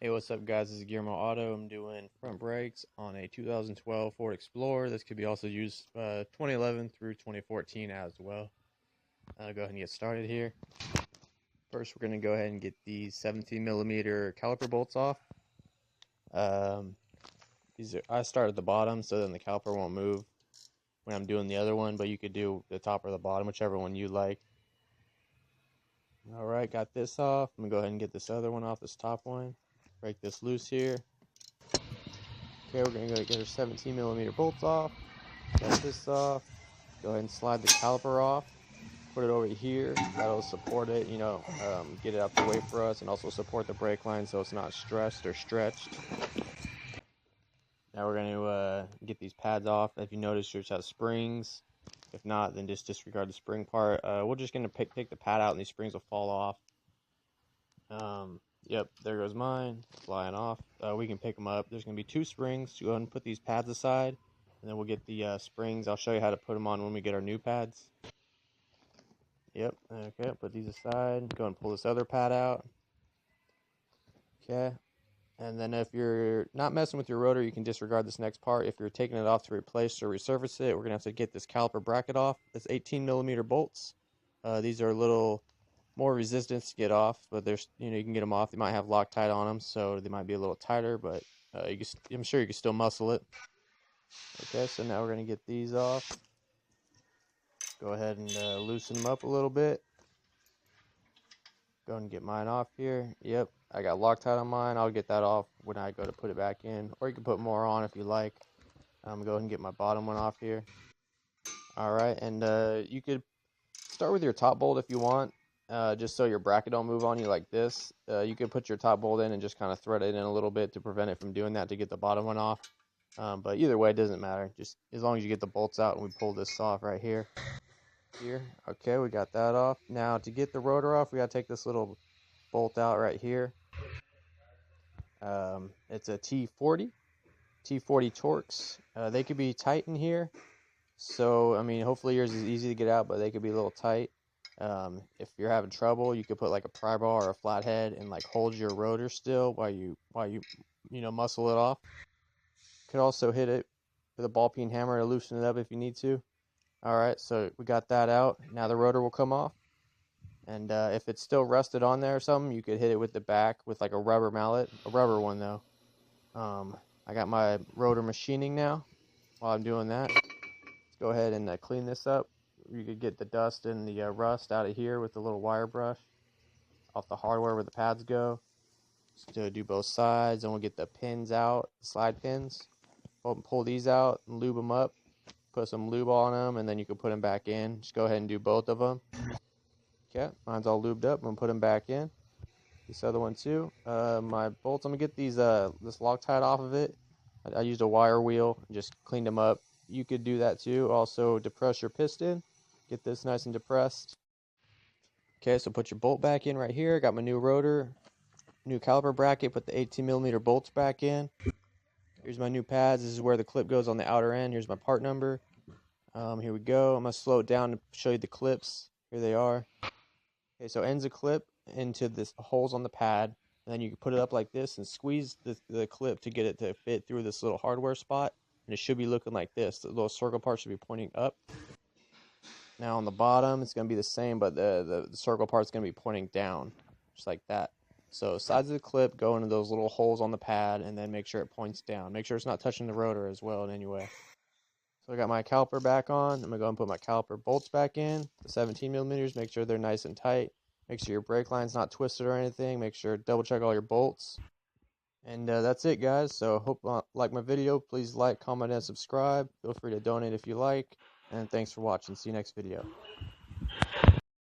Hey, what's up, guys? This is Guillermo Auto. I'm doing front brakes on a 2012 Ford Explorer. This could be also used 2011 through 2014 as well. Go ahead and get started here. First, we're going to go ahead and get these 17mm caliper bolts off. I start at the bottom so then the caliper won't move when I'm doing the other one, but you could do the top or the bottom, whichever one you like. Alright, got this off. I'm going to go ahead and get this other one off, this top one. Break this loose here. Okay, we're going to go get our 17mm bolts off. Get this off. Go ahead and slide the caliper off. Put it over here. That'll support it, get it out the way for us, and also support the brake line so it's not stressed or stretched. Now we're going to get these pads off. If you notice, yours has springs. If not, then just disregard the spring part. We're just going to take the pad out and these springs will fall off. Yep, there goes mine, flying off. We can pick them up. There's going to be 2 springs. Go ahead and put these pads aside, and then we'll get the springs. I'll show you how to put them on when we get our new pads. Yep, okay, put these aside. Go and pull this other pad out. Okay, and then if you're not messing with your rotor, you can disregard this next part. If you're taking it off to replace or resurface it, we're going to have to get this caliper bracket off. It's 18mm bolts. These are a little more resistance to get off, but there's you can get them off. They might have Loctite on them, so they might be a little tighter, but I'm sure you can still muscle it. Okay, so now we're going to get these off. Go ahead and loosen them up a little bit. Go ahead and get mine off here. Yep, I got Loctite on mine. I'll get that off when I go to put it back in, or you can put more on if you like. I'm going to go ahead and get my bottom one off here. Alright, and you could start with your top bolt if you want. Just so your bracket don't move on you like this. You can put your top bolt in and just kind of thread it in a little bit to prevent it from doing that to get the bottom one off. But either way, it doesn't matter. Just as long as you get the bolts out, and we pull this off right here. Okay, we got that off. Now to get the rotor off, we got to take this little bolt out right here. It's a T40 Torx. They could be tight in here. So, I mean, hopefully yours is easy to get out, but they could be a little tight. If you're having trouble, you could put like a pry bar or a flathead and like hold your rotor still while you muscle it off. Could also hit it with a ball peen hammer to loosen it up if you need to. Alright, so we got that out. Now the rotor will come off. And if it's still rusted on there or something, you could hit it with the back with like a rubber mallet. A rubber one though. I got my rotor machining now. While I'm doing that, let's go ahead and clean this up. You could get the dust and the rust out of here with a little wire brush off the hardware where the pads go. Just do both sides, and we'll get the pins out, the slide pins. Pull these out and lube them up. Put some lube on them, and then you can put them back in. Just go ahead and do both of them. Okay, mine's all lubed up. I'm gonna put them back in. This other one too. My bolts. I'm gonna get these this Loctite off of it. I used a wire wheel and just cleaned them up. You could do that too. Also, depress your piston. Get this nice and depressed. Okay, so put your bolt back in right here. Got my new rotor, new caliper bracket. Put the 18mm bolts back in. Here's my new pads. This is where the clip goes on the outer end. Here's my part number. Here we go. I'm going to slow it down to show you the clips. Here they are. Okay, so ends a clip into this holes on the pad. And then you can put it up like this and squeeze the clip to get it to fit through this little hardware spot. And it should be looking like this. The little circle part should be pointing up. Now on the bottom, it's going to be the same, but the circle part is going to be pointing down, just like that. So sides of the clip go into those little holes on the pad, and then make sure it points down. Make sure it's not touching the rotor as well in any way. So I got my caliper back on. I'm going to go and put my caliper bolts back in. The 17mm, make sure they're nice and tight. Make sure your brake line's not twisted or anything. Make sure double check all your bolts. And that's it, guys. So hope you like my video. Please like, comment, and subscribe. Feel free to donate if you like. And thanks for watching. See you next video.